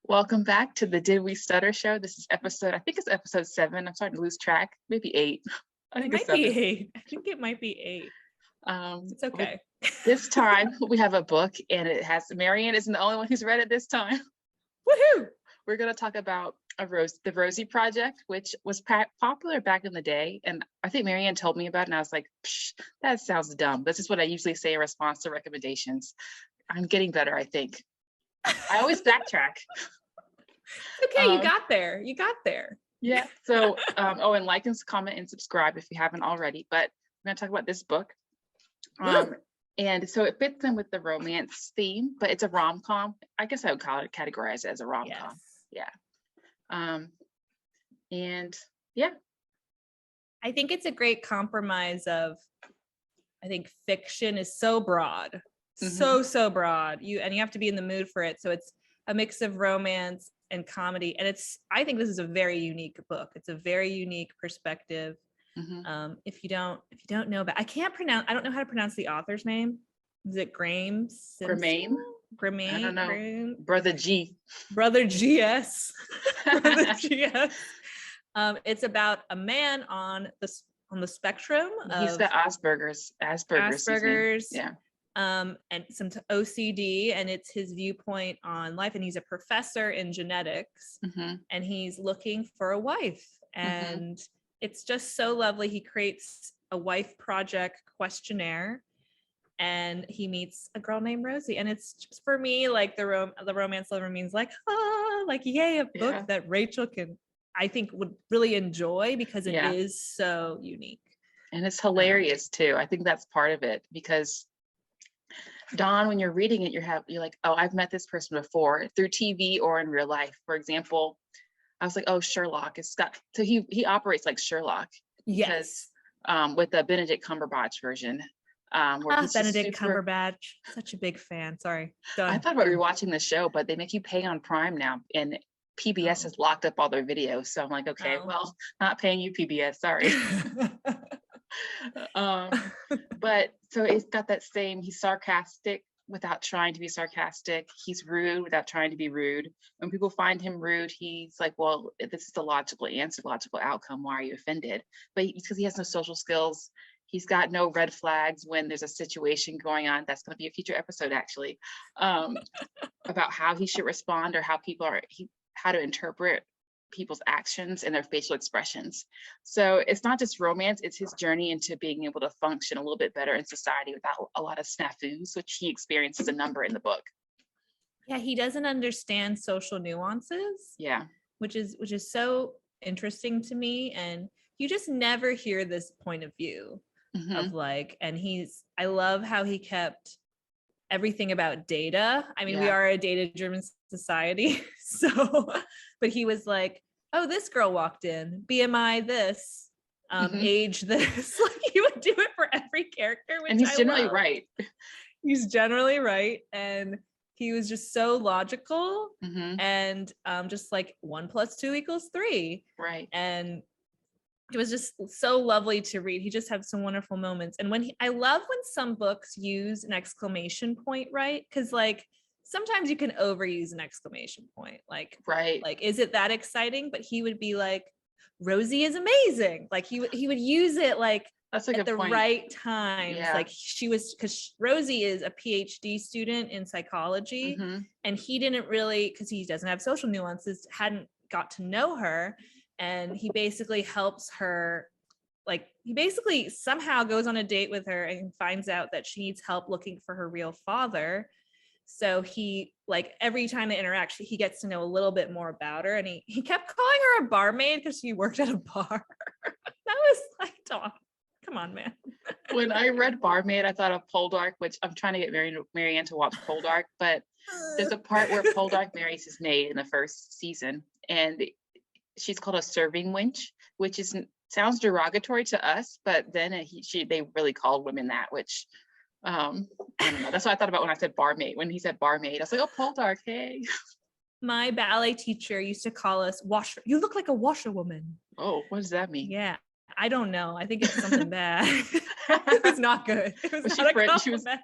Welcome back to the Did We Stutter show. This is I think it's episode 7. I'm starting to lose track. Maybe 8. I think It it's might 7. be 8. I think it might be 8. It's okay. This time we have a book, and it has Marianne isn't the only one who's read it this time. Woohoo! We're going to talk about the Rosie Project, which was popular back in the day. And I think Marianne told me about it, and I was like, that sounds dumb. This is what I usually say in response to recommendations. I'm getting better, I think. I always backtrack. Okay, you got there. You got there. Yeah. So, and like and comment and subscribe if you haven't already. But we're going to talk about this book. And so it fits in with the romance theme, but it's a rom-com. I guess I would categorize it as a rom-com. Yes. Yeah. And yeah. I think it's a great compromise of, I think fiction is so broad, so broad. You have to be in the mood for it. So it's a mix of romance and comedy. And I think this is a very unique book. It's a very unique perspective. If you don't know about, I don't know how to pronounce the author's name. Is it Graham? Gremaine? I don't know. Graham? Brother GS. Brother GS. It's about a man on the spectrum. He's got Asperger's. Yeah. And some OCD, and it's his viewpoint on life. And he's a professor in genetics, and he's looking for a wife. And it's just so lovely. He creates a wife project questionnaire, and he meets a girl named Rosie. And it's just, for me, like the romance lover means like yay, a book that Rachel I think would really enjoy, because it is so unique. And it's hilarious too. I think that's part of it, because Dawn, when you're reading it, you're like, oh, I've met this person before through TV or in real life. For example, I was like, oh, Sherlock is Scott. So he operates like Sherlock. Yes. Because, with the Benedict Cumberbatch version. Benedict Cumberbatch, such a big fan. Sorry. Done. I thought about rewatching the show, but they make you pay on Prime now, and PBS has locked up all their videos. So I'm like, okay, well, not paying you, PBS. Sorry. But so it's got that same, he's sarcastic without trying to be sarcastic. He's rude without trying to be rude. When people find him rude, he's like, well, this is the logical answer, logical outcome. Why are you offended? But because he has no social skills, he's got no red flags when there's a situation going on. That's going to be a future episode, actually, about how he should respond, or how how to interpret people's actions and their facial expressions. So it's not just romance, it's his journey into being able to function a little bit better in society without a lot of snafus, which he experiences a number in the book. Yeah, he doesn't understand social nuances. Yeah. Which is so interesting to me. And you just never hear this point of view of I love how he kept everything about data. I mean, we are a data-driven society. So, but he was like, oh, this girl walked in, BMI this, age this. Like, he would do it for every character, which and he's generally right. He's generally right. And he was just so logical, and just like 1 + 2 = 3. Right. And it was just so lovely to read. He just had some wonderful moments. And I love when some books use an exclamation point, right? Because like sometimes you can overuse an exclamation point. Like, right. Like, is it that exciting? But he would be like, Rosie is amazing. Like he would use it like that's a at good the point. right times. Yeah. Like because Rosie is a PhD student in psychology, and he didn't really, because he doesn't have social nuances, hadn't got to know her. And he basically helps her, like he basically somehow goes on a date with her and finds out that she needs help looking for her real father. So he, like, every time they interact, he gets to know a little bit more about her. And he kept calling her a barmaid because she worked at a bar. That was like, oh, come on, man. When I read Barmaid, I thought of Poldark, which I'm trying to get Marianne to watch Poldark, but there's a part where Poldark marries his maid in the first season, and she's called a serving wench, which sounds derogatory to us, but then they really called women that, which I don't know. That's what I thought about when I said barmaid. When he said barmaid, I was like, oh, Poldark, hey. My ballet teacher used to call us washer. You look like a washerwoman. Oh, what does that mean? Yeah, I don't know. I think it's something bad. It was not good. It was not a compliment.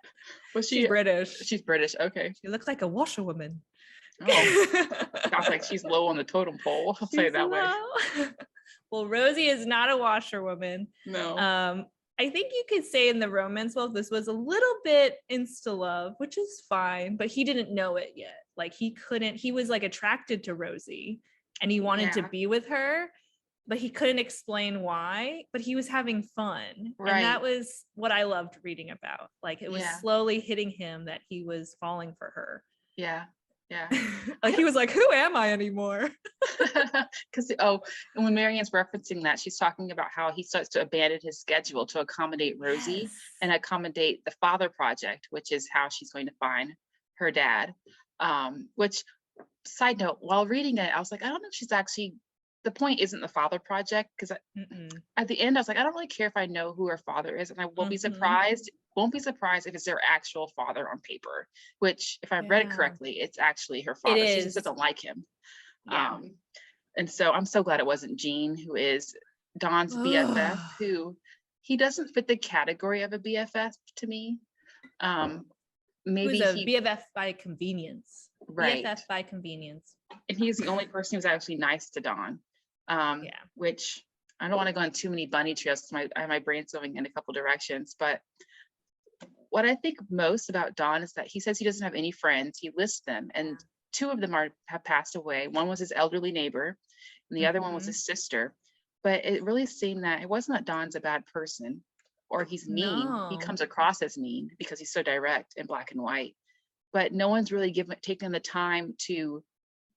Was she British? She's British. Okay. She looks like a washerwoman. Oh, sounds like she's low on the totem pole. I'll say it that way. Well, Rosie is not a washerwoman. No. I think you could say in the romance world, this was a little bit insta love, which is fine, but he didn't know it yet. Like he was like attracted to Rosie and he wanted to be with her, but he couldn't explain why, but he was having fun. Right. And that was what I loved reading about. Like it was slowly hitting him that he was falling for her. Yeah. Yeah. Like he was like, who am I anymore? Because and when Marianne's referencing that, she's talking about how he starts to abandon his schedule to accommodate Rosie and accommodate the Father Project, which is how she's going to find her dad. Which, side note, while reading it, I was like, I don't know if she's actually, the point isn't the Father Project, because at the end I was like, I don't really care if I know who her father is, and I won't be surprised if it's their actual father on paper, which if I read it correctly, it's actually her father. She just doesn't like him. And so I'm so glad it wasn't Jean, who is Don's BFF, who he doesn't fit the category of a BFF to me. Maybe who's a BFF by convenience. Right. BFF by convenience. And he's the only person who's actually nice to Don. Which I don't want to go on too many bunny trails because my brain's going in a couple directions. But what I think most about Don is that he says he doesn't have any friends. He lists them, and two of them have passed away. One was his elderly neighbor, and the other one was his sister. But it really seemed that it wasn't that Don's a bad person or he's mean. No. He comes across as mean because he's so direct and black and white. But no one's really taken the time to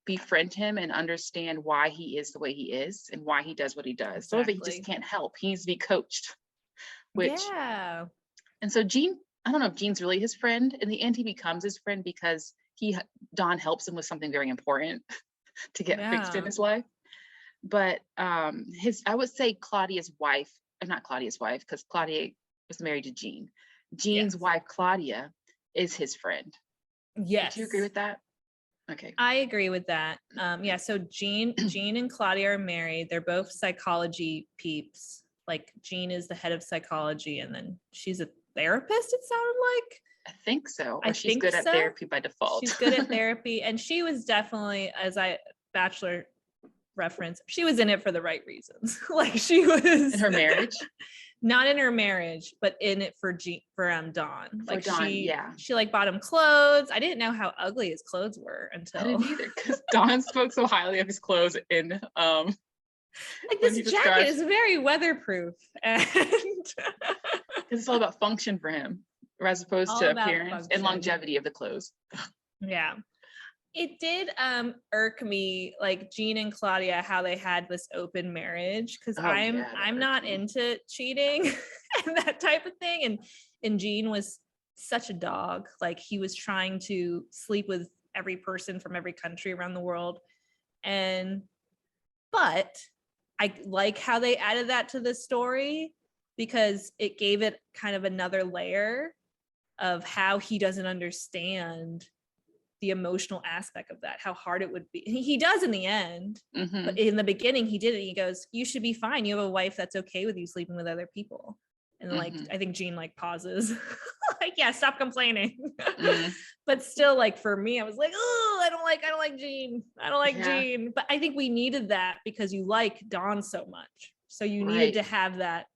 befriend him and understand why he is the way he is and why he does what he does. Some of it he just can't help. He needs to be coached. And so Jean, I don't know if Jean's really his friend. In the end, he becomes his friend because Don helps him with something very important to get fixed in his life. But I would say Claudia's wife, or not Claudia's wife, because Claudia was married to Jean. Jean's wife, Claudia, is his friend. Yes. Do you agree with that? Okay. I agree with that. So Jean and Claudia are married. They're both psychology peeps. Like Jean is the head of psychology, and then she's a therapist, it sounded like. I think so. Or she's good at therapy by default. She's good at therapy. And she was definitely, as Bachelor reference, she was in it for the right reasons. Like she was in her marriage. Not in her marriage, but in it for Don. Like Don, she like bought him clothes. I didn't know how ugly his clothes were until I didn't either, because Don spoke so highly of his clothes in like this jacket is very weatherproof, and it's all about function for him, as opposed to appearance and longevity of the clothes. Yeah. It did irk me, like Jean and Claudia, how they had this open marriage, because I'm not into cheating and that type of thing. And Jean was such a dog. Like he was trying to sleep with every person from every country around the world. But I like how they added that to the story, because it gave it kind of another layer of how he doesn't understand the emotional aspect of that, how hard it would be. He does in the end, but in the beginning he did it. He goes, you should be fine. You have a wife that's okay with you sleeping with other people. And like, I think Jean like pauses, like, yeah, stop complaining. But still, like for me, I was like, oh, I don't like Jean. I don't like Jean. But I think we needed that because you like Don so much. So you needed to have that.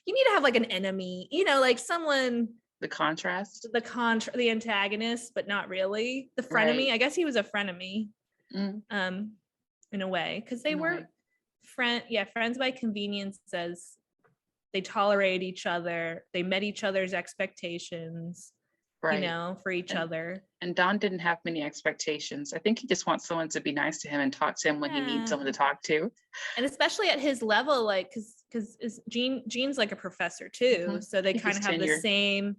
You need to have like an enemy, like someone. The contrast, the antagonist, but not really the frenemy. I guess he was a frenemy, in a way, because they were friends by convenience. As they tolerate each other, they met each other's expectations, for each other. And Don didn't have many expectations. I think he just wants someone to be nice to him and talk to him when he needs someone to talk to. And especially at his level, like, because Jean's like a professor too, so they kind of have the same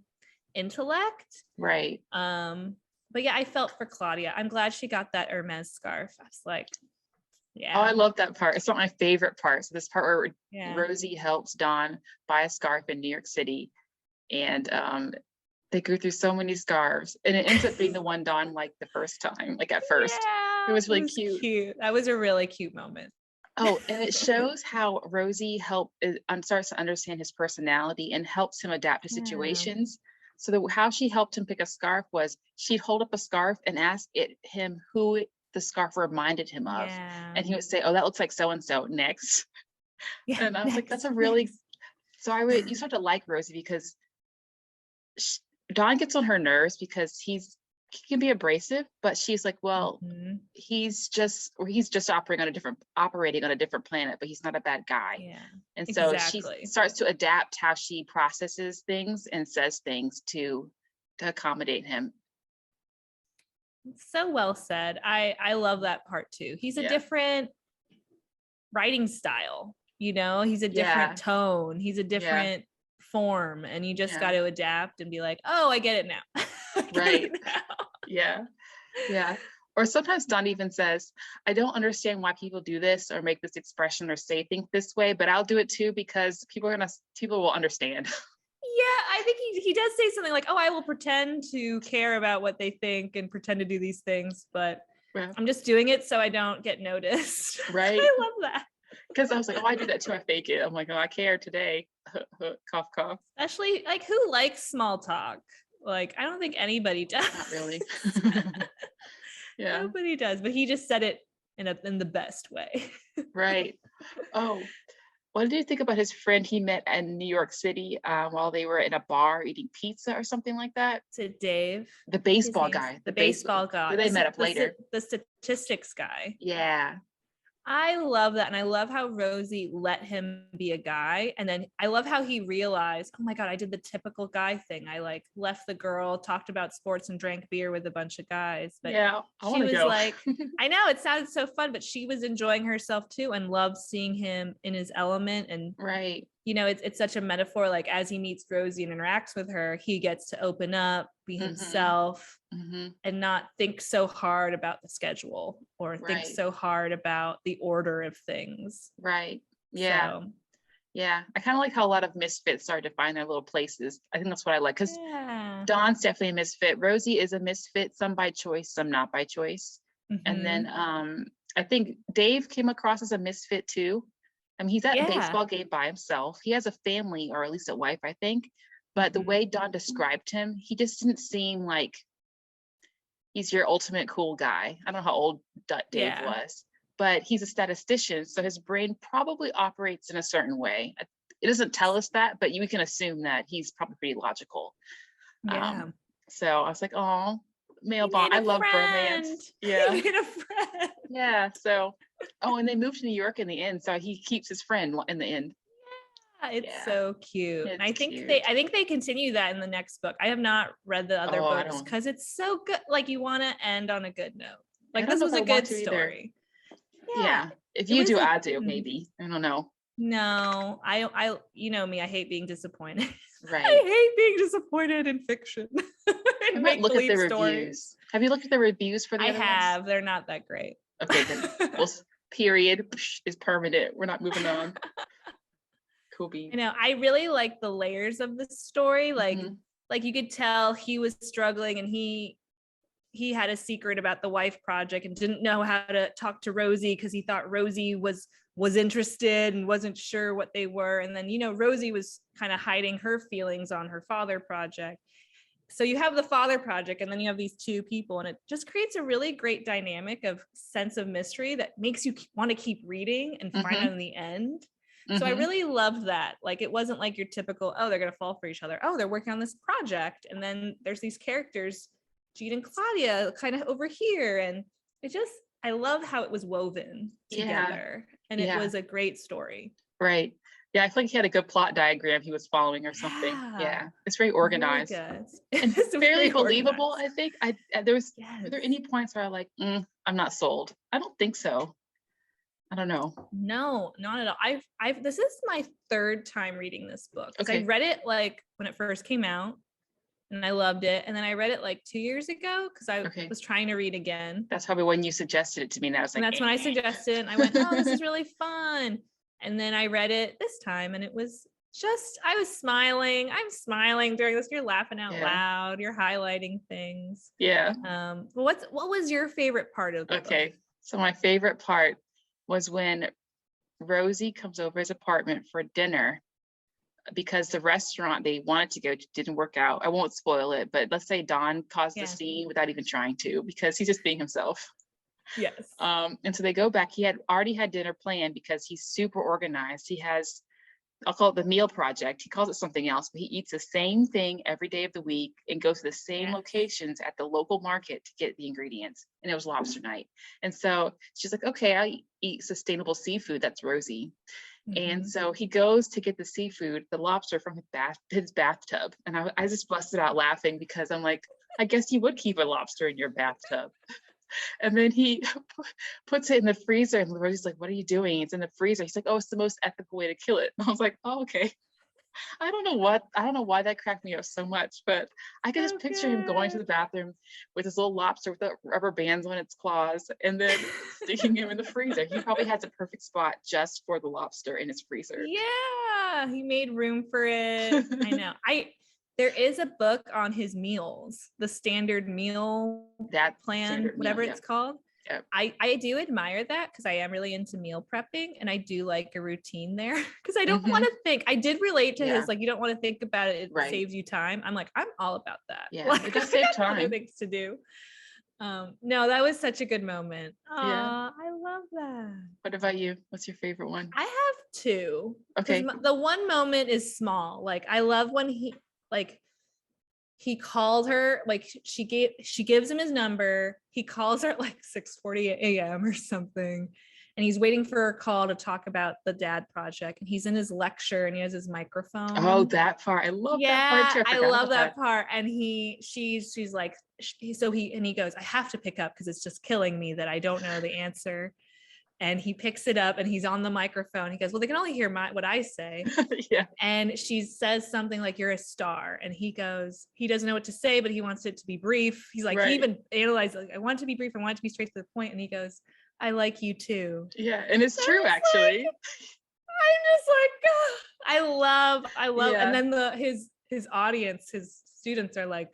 intellect, right? But I felt for Claudia. I'm glad she got that Hermes scarf. I was like, oh, I love that part. It's not my favorite part. So this part where Rosie helps Don buy a scarf in New York City, and they go through so many scarves, and it ends up being the one Don liked the first time. Like at first, it was really cute. That was a really cute moment. Oh, and it shows how Rosie starts to understand his personality and helps him adapt to situations. So how she helped him pick a scarf was she'd hold up a scarf and ask him who the scarf reminded him of. Yeah. And he would say, oh, that looks like so-and-so next. Yeah, And I was like, next, that's a really, next. so you start to like Rosie because Dawn gets on her nerves because he can be abrasive, but she's like, well, he's just operating on a different planet, but he's not a bad guy. Yeah. And so exactly. she starts to adapt how she processes things and says things to accommodate him. So well said. I love that part too. He's a different writing style, you know, he's a different tone, he's a different form, and you just got to adapt and be like, oh, I get it now. Right. Yeah. Or sometimes Dawn even says, I don't understand why people do this or make this expression or say things this way, but I'll do it too because people will understand. Yeah, I think he does say something like, oh, I will pretend to care about what they think and pretend to do these things, but I'm just doing it so I don't get noticed. Right. I love that. Because I was like, oh, I do that too. I fake it. I'm like, oh, I care today. Cough, cough. Especially like, who likes small talk? Like, I don't think anybody does. Not really. Nobody does, but he just said it in the best way. Right. Oh, what did you think about his friend he met in New York City while they were in a bar eating pizza or something like that? Is it Dave? The baseball guy. The baseball guy. They met up later. The statistics guy. Yeah. I love that. And I love how Rosie let him be a guy. And then I love how he realized, oh my God, I did the typical guy thing. I like left the girl, talked about sports and drank beer with a bunch of guys. But she was like, I know it sounded so fun, but she was enjoying herself too and loved seeing him in his element. And you know, it's such a metaphor, like as he meets Rosie and interacts with her, he gets to open up, be himself, and not think so hard about the schedule or think so hard about the order of things. Right. Yeah. So, yeah. I kind of like how a lot of misfits start to find their little places. I think that's what I like, because Dawn's definitely a misfit. Rosie is a misfit, some by choice, some not by choice. And then I think Dave came across as a misfit too. I mean, he's at a baseball game by himself. He has a family, or at least a wife, I think. But the way Dawn described him, he just didn't seem like he's your ultimate cool guy. I don't know how old Dave was, but he's a statistician. So his brain probably operates in a certain way. It doesn't tell us that, but we can assume that he's probably pretty logical. So I was like, oh, male bond. I love romance. Yeah. He made a friend. Yeah. So, and they moved to New York in the end. So he keeps his friend in the end. Yeah, it's so cute. And I think they continue that in the next book. I have not read the other books because it's so good. Like, you want to end on a good note. Like, this was a good story. Yeah. If you do, I do, maybe. I don't know. No, I you know me, I hate being disappointed. Right. I hate being disappointed in fiction. I might look at the reviews. Have you looked at the reviews for the other have. ones? They're not that great. Okay, then. Well, period is permanent. We're not moving on. Cool beans. I know. I really like the layers of the story. Like you could tell he was struggling, and he had a secret about the wife project and didn't know how to talk to Rosie because he thought Rosie was interested and wasn't sure what they were. And then, you know, Rosie was kind of hiding her feelings on her father project. So you have the father project, and then you have these two people, and it just creates a really great dynamic of sense of mystery that makes you want to keep reading and find out in the end. So I really loved that. Like, it wasn't like your typical, oh, they're going to fall for each other. Oh, they're working on this project. And then there's these characters, Jean and Claudia, kind of over here. And I love how it was woven together. And it was a great story. Right. Yeah, I feel like he had a good plot diagram he was following or something. Yeah. It's very organized. Really and fairly believable, I think. Were there any points where I'm like, I'm not sold? I don't think so. I don't know. No, not at all. This is my third time reading this book. Okay. I read it like when it first came out, and I loved it. And then I read it like 2 years ago because I was trying to read again. That's probably when you suggested it to me. And I was like, and that's when I suggested it. And I went, oh, this is really fun. And then I read it this time, and it was just, I was smiling. I'm smiling during this. You're laughing out loud. You're highlighting things. Yeah. What was your favorite part of the book? So my favorite part was when Rosie comes over his apartment for dinner because the restaurant they wanted to go to didn't work out. I won't spoil it, but let's say Dawn caused the scene without even trying to, because he's just being himself. Yes. And so they go back. He had already had dinner planned because he's super organized. He has, I'll call it the meal project. He calls it something else, but he eats the same thing every day of the week and goes to the same locations at the local market to get the ingredients. And it was lobster night. And so she's like, okay, I'll eat sustainable seafood. That's Rosie. And so he goes to get the seafood, the lobster from his bathtub. And I just busted out laughing because I'm like, I guess you would keep a lobster in your bathtub. And then he puts it in the freezer, and Rosie's like, what are you doing? It's in the freezer. He's like, oh, it's the most ethical way to kill it. And I was like, oh, okay. I don't know why that cracked me up so much, but I could just picture him going to the bathroom with his little lobster with the rubber bands on its claws and then sticking him in the freezer. He probably has a perfect spot just for the lobster in his freezer. Yeah, he made room for it. I know. There is a book on his meals, the standard meal plan, whatever it's called. Yep. I do admire that because I am really into meal prepping, and I do like a routine there because I don't want to think. I did relate to his, like, you don't want to think about it. It saves you time. I'm like, I'm all about that. Yeah, like, it does save time. Other things to do. No, that was such a good moment. I love that. What about you? What's your favorite one? I have two. Okay. The one moment is small. Like, I love when he called her, like she gives him his number. He calls her at like 6:40 a.m. or something. And he's waiting for a call to talk about the dad project. And he's in his lecture and he has his microphone. Oh, that part. I love that part too. I love that part. And she's like, he goes, I have to pick up because it's just killing me that I don't know the answer. And he picks it up and he's on the microphone. He goes, well, they can only hear what I say. Yeah. And she says something like, you're a star. And he goes, he doesn't know what to say, but he wants it to be brief. He's like, he even analyzed, like, I want it to be brief. I want it to be straight to the point. And he goes, I like you too. Yeah. And it's true, actually. I'm just like, oh, I love. And then his audience, his students are like,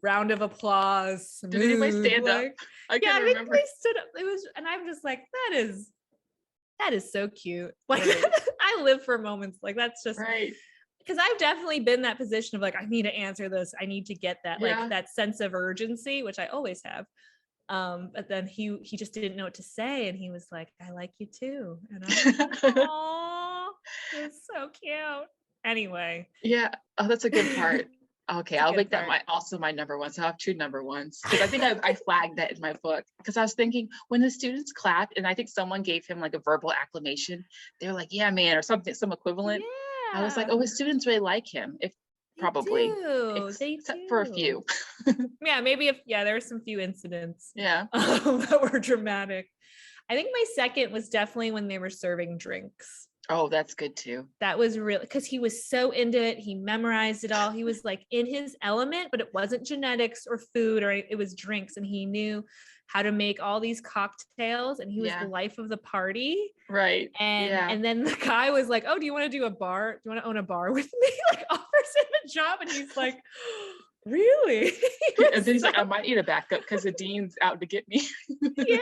round of applause. Did anybody stand up? I think they stood up. It was, and I'm just like, that is so cute. Like, I live for moments like that's just right. Because I've definitely been in that position of like, I need to answer this. I need to get that, like that sense of urgency, which I always have. But then he just didn't know what to say, and he was like, I like you too. And I'm like, oh, it's so cute. Anyway. Yeah. Oh, that's a good part. Okay, I'll make that my number one. So I have two number ones because I think I flagged that in my book because I was thinking when the students clapped and I think someone gave him like a verbal acclamation, they were like, yeah, man, or something, some equivalent. Yeah. I was like, oh, his students really like him. Probably, except for a few. Yeah, maybe there were some few incidents. Yeah. That were dramatic. I think my second was definitely when they were serving drinks. Oh, that's good too. That was really because he was so into it. He memorized it all. He was like in his element, but it wasn't genetics or food, or it was drinks. And he knew how to make all these cocktails, and he was the life of the party. Right. And then the guy was like, oh, do you want to do a bar? Do you want to own a bar with me? Like, offers him a job. And he's like, really? And then he's like, I might need a backup because the dean's out to get me. Yeah,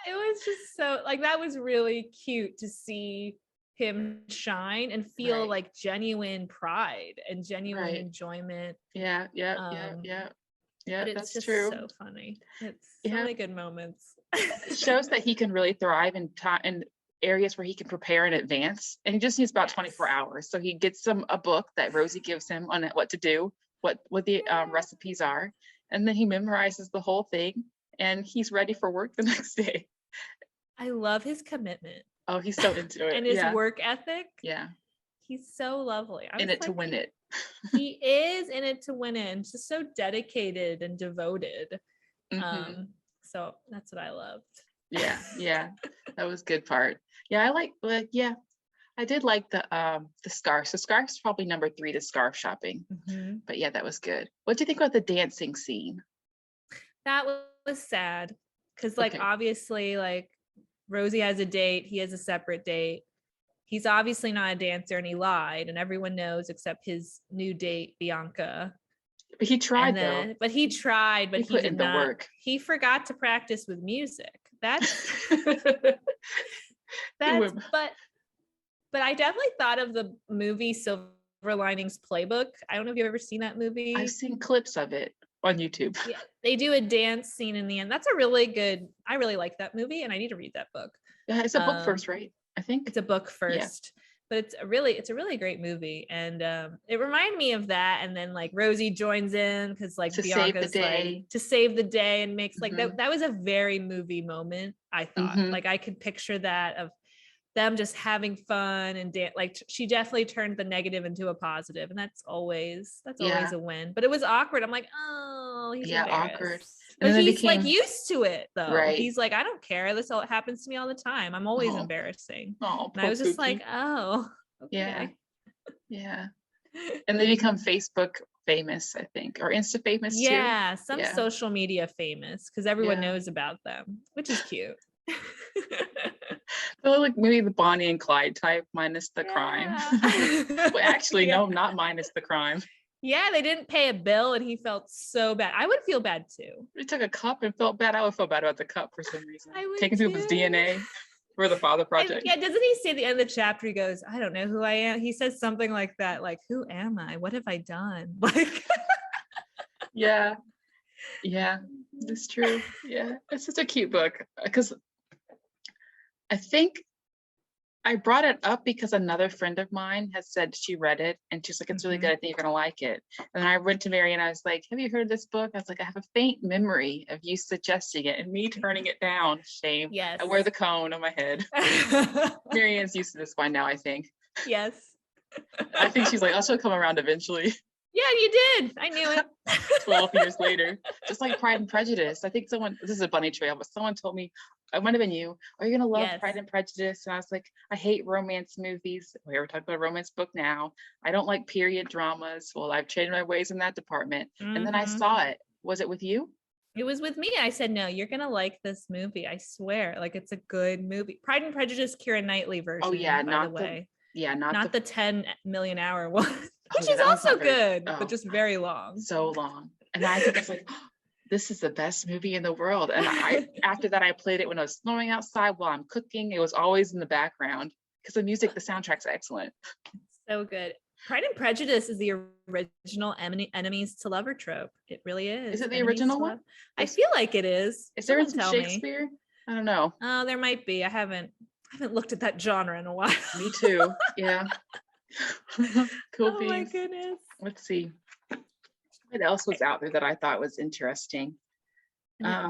it was just so like, that was really cute to see him shine and feel like genuine pride and genuine enjoyment. Yeah. But it's just true. So funny. It's so many good moments. It shows that he can really thrive in areas where he can prepare in advance, and he just needs about 24 hours. So he gets a book that Rosie gives him on what to do, what the recipes are, and then he memorizes the whole thing, and he's ready for work the next day. I love his commitment. Oh, he's so into it. And his work ethic. Yeah. He's so lovely. In it to win it. He is in it to win it. And just so dedicated and devoted. Mm-hmm. So that's what I loved. Yeah. That was a good part. Yeah, I did like the scarf. So scarf's probably number 3 to scarf shopping. Mm-hmm. But yeah, that was good. What do you think about the dancing scene? That was sad. Because obviously Rosie has a date. He has a separate date. He's obviously not a dancer, and he lied, and everyone knows except his new date, Bianca. But he tried though. But he tried, but he put did in not. The work. He forgot to practice with music. That's but I definitely thought of the movie Silver Linings Playbook. I don't know if you've ever seen that movie. I've seen clips of it. on YouTube. Yeah, they do a dance scene in the end. That's a really good. I really like that movie, and I need to read that book. Yeah, it's a book first, right? I think it's a book first. Yeah. But it's a really great movie, and it reminded me of that. And then like Rosie joins in because like Bianca's like to save the day and makes like that was a very movie moment. I thought like I could picture that of them just having fun and like she definitely turned the negative into a positive, and that's always a win. But it was awkward. I'm like, oh, he's awkward. But he's like used to it though. Right. He's like, I don't care. This all happens to me all the time. I'm always embarrassing. And I was just like, oh, okay. Yeah. And they become Facebook famous, I think, or Insta famous too. Yeah, some social media famous because everyone knows about them, which is cute. Well, like maybe the Bonnie and Clyde type minus the crime. Well, actually, no, not minus the crime. Yeah, they didn't pay a bill and he felt so bad. I would feel bad too. He took a cup and felt bad. I would feel bad about the cup for some reason. Taking people's DNA for the Father Project. And, doesn't he say at the end of the chapter, he goes, I don't know who I am. He says something like that, like, who am I? What have I done? Like Yeah, it's true. Yeah, it's such a cute book because I think I brought it up because another friend of mine has said she read it and she's like, it's really good. I think you're going to like it. And then I went to Marianne and I was like, have you heard this book? I was like, I have a faint memory of you suggesting it and me turning it down. Shame. Yes. I wear the cone on my head. Marianne's used to this by now, I think. Yes. I think she's like, I should come around eventually. Yeah, you did. I knew it. 12 years later, just like Pride and Prejudice. I think this is a bunny trail, but someone told me, I might have been you, are you gonna love Pride and Prejudice? And I was like, I hate romance movies. We were talking about a romance book now. I don't like period dramas. Well, I've changed my ways in that department. And then I saw it. Was it with you? It was with me. I said, no, you're gonna like this movie. I swear. Like, it's a good movie. Pride and Prejudice, Keira Knightley version. Oh yeah, by the way. Not the 10 million hour one. Which is also good, but just very long. So long. And I think it's like, this is the best movie in the world. And after that, I played it when I was snowing outside while I'm cooking. It was always in the background because the soundtrack's excellent. So good. Pride and Prejudice is the original enemies to lover trope. It really is. Is it the original one? I feel like it is. Is there some Shakespeare? I don't know. Oh, there might be. I haven't looked at that genre in a while. Me too. Yeah. Cool. Oh my goodness. Let's see. What else was out there that I thought was interesting?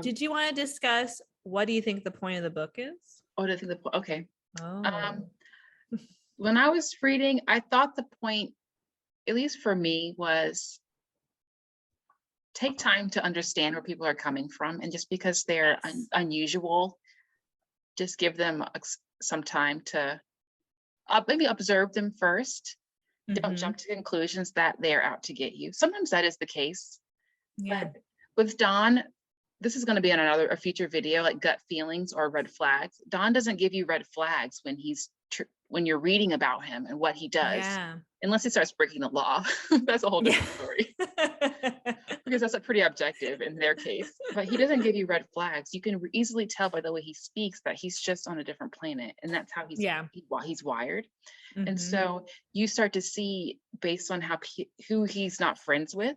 Did you want to discuss what do you think the point of the book is? Okay. Oh. When I was reading, I thought the point, at least for me, was take time to understand where people are coming from, and just because they're unusual, just give them some time to maybe observe them first. Don't jump to conclusions that they're out to get you. Sometimes that is the case. Yeah. But with Don, this is going to be on a future video, like gut feelings or red flags. Don doesn't give you red flags when you're reading about him and what he does, unless he starts breaking the law. That's a whole different story. Because that's pretty objective in their case. But he doesn't give you red flags. You can easily tell by the way he speaks that he's just on a different planet, and that's how he's wired. And so you start to see, based on who he's not friends with,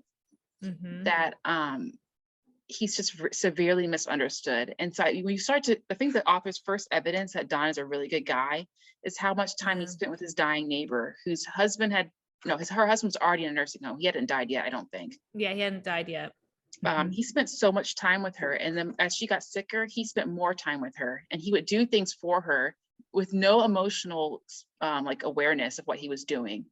that he's just severely misunderstood. And so when you start to, I think the author's first evidence that Don is a really good guy is how much time he spent with his dying neighbor, whose husband her husband's already in a nursing home. He hadn't died yet, I don't think. Yeah, he hadn't died yet. He spent so much time with her, and then as she got sicker, he spent more time with her, and he would do things for her with no emotional awareness of what he was doing.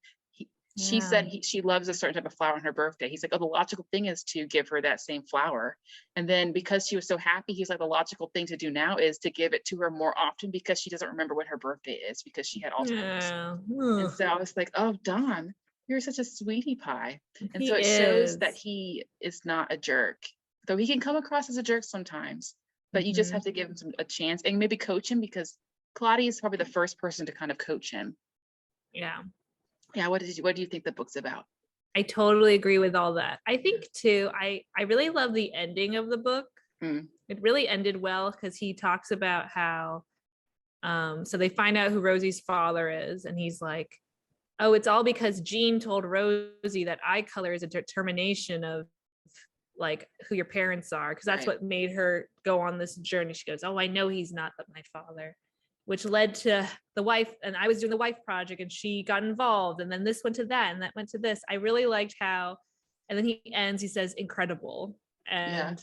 She said she loves a certain type of flower on her birthday. He's like, oh, the logical thing is to give her that same flower. And then because she was so happy, he's like, the logical thing to do now is to give it to her more often because she doesn't remember what her birthday is because she had Alzheimer's. And so I was like, oh, Don, you're such a sweetie pie. And so it shows that he is not a jerk, though he can come across as a jerk sometimes, but you just have to give him a chance and maybe coach him, because Claudia is probably the first person to kind of coach him. Yeah, what do you think the book's about? I totally agree with all that. I think too, I really love the ending of the book. It really ended well because he talks about how so they find out who Rosie's father is, and he's like, oh, it's all because Jean told Rosie that eye color is a determination of like who your parents are, because that's what made her go on this journey. She goes, oh, I know he's not my father, which led to the wife, and I was doing the wife project and she got involved, and then this went to that and that went to this. I really liked how, and then he ends, he says incredible. And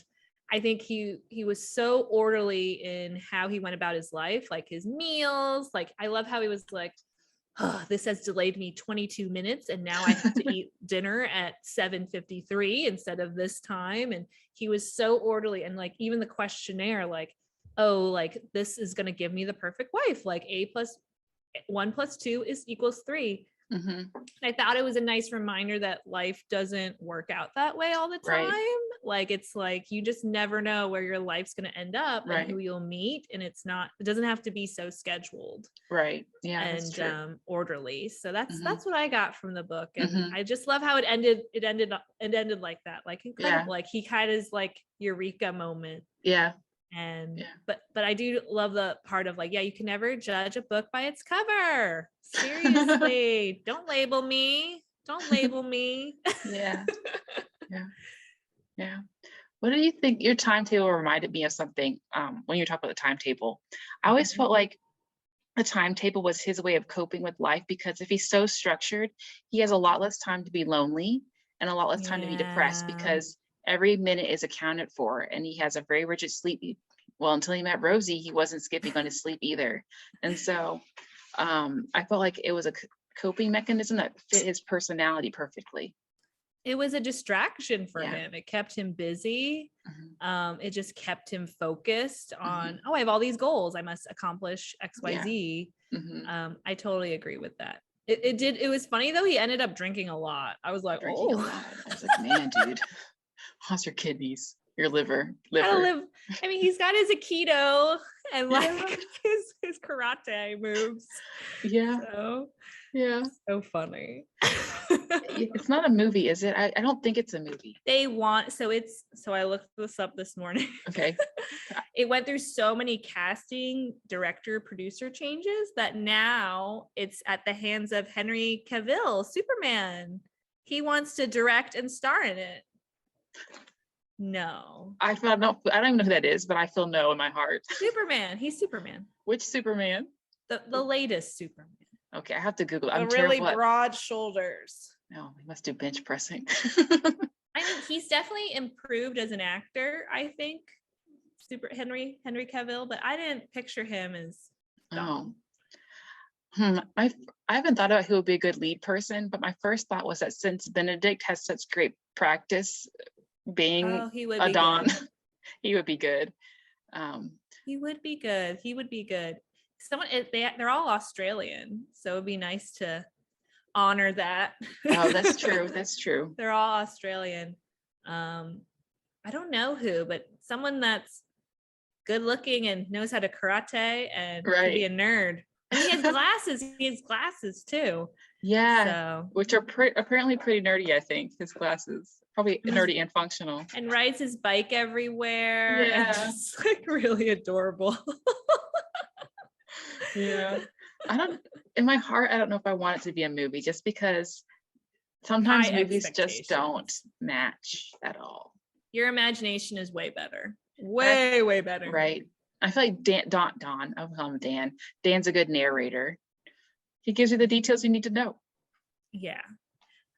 I think he was so orderly in how he went about his life, like his meals. Like I love how he was like, oh, this has delayed me 22 minutes and now I have to eat dinner at 7:53 instead of this time. And he was so orderly, and like even the questionnaire, like, oh, like this is going to give me the perfect wife, like 1 + 2 equals 3. I thought it was a nice reminder that life doesn't work out that way all the time. Like it's like you just never know where your life's going to end up and who you'll meet, and it doesn't have to be so scheduled, and orderly. So that's what I got from the book, and I just love how it ended like that, like incredible. Like he kind of is like eureka moment. And but I do love the part of like, you can never judge a book by its cover. Seriously. Don't label me. What do you think? Your timetable reminded me of something when you talk about the timetable. I always felt like the timetable was his way of coping with life, because if he's so structured, he has a lot less time to be lonely and a lot less time to be depressed, because every minute is accounted for, and he has a very rigid sleep. Well, until he met Rosie, he wasn't skipping on his sleep either. And so I felt like it was a coping mechanism that fit his personality perfectly. It was a distraction for him. It kept him busy. It just kept him focused on, I have all these goals. I must accomplish X, Y, Z. I totally agree with that. It was funny though. He ended up drinking a lot. I was like, I was like, man, dude, how's your kidneys, your liver? I mean, he's got his Aikido and like his karate moves. So funny. It's not a movie, is it? I don't think it's a movie. So I looked this up this morning. Okay. It went through so many casting, director, producer changes that now it's at the hands of Henry Cavill, Superman. He wants to direct and star in it. No. I don't even know who that is, but I feel no in my heart. Superman. He's Superman. Which Superman? The latest Superman. Okay, I have to Google it. I'm really broad shoulders. No, he must do bench pressing. I mean, he's definitely improved as an actor, I think. Henry Cavill, but I didn't picture him as Dom. I haven't thought about who would be a good lead person, but my first thought was that since Benedict has such great practice being a Don, he would be good. He would be good. They're all Australian, so it'd be nice to honor that. Oh, that's true. They're all Australian. I don't know who, but someone that's good looking and knows how to karate and could be a nerd. And he has glasses too. Which are apparently pretty nerdy, I think. His glasses probably nerdy and functional. And rides his bike everywhere. And just like really adorable. In my heart, I don't know if I want it to be a movie, just because sometimes movies just don't match at all. Your imagination is way better. Way better. Right. I feel like Don, I'll call him Dan. Dan's a good narrator. He gives you the details you need to know. Yeah.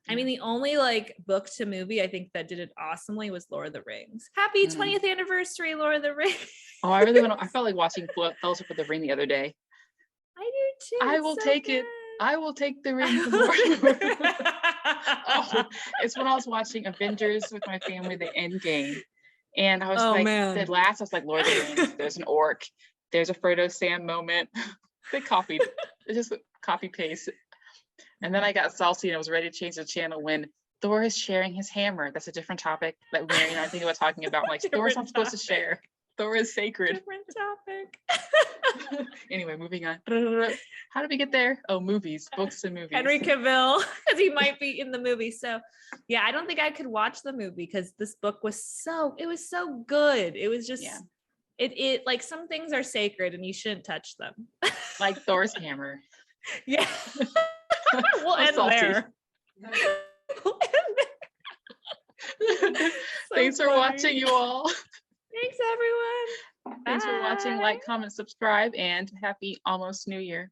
I mean, the only like book to movie I think that did it awesomely was Lord of the Rings. Happy 20th anniversary, Lord of the Rings. Oh, I felt like watching Fellowship of the Ring the other day. I do too. I will take it. I will take the ring. It's when I was watching Avengers with my family, the end game. And I was the last, I was like, Lord of the Rings, there's an orc, there's a Frodo Sam moment. They copied, it's just copy paste. And then I got salty and I was ready to change the channel when Thor is sharing his hammer. That's a different topic that Marianne and I think about talking about. I'm like, Thor's not supposed to share. Thor is sacred. Different topic. Anyway, moving on. How did we get there? Oh, movies, books and movies. Henry Cavill, because he might be in the movie. So yeah, I don't think I could watch the movie because this book was so good. It was just, it like some things are sacred and you shouldn't touch them. Like Thor's hammer. Yeah. We'll end there. Thanks for watching, you all. Thanks, everyone. Thanks for watching. Bye. Like, comment, subscribe, and happy almost New Year.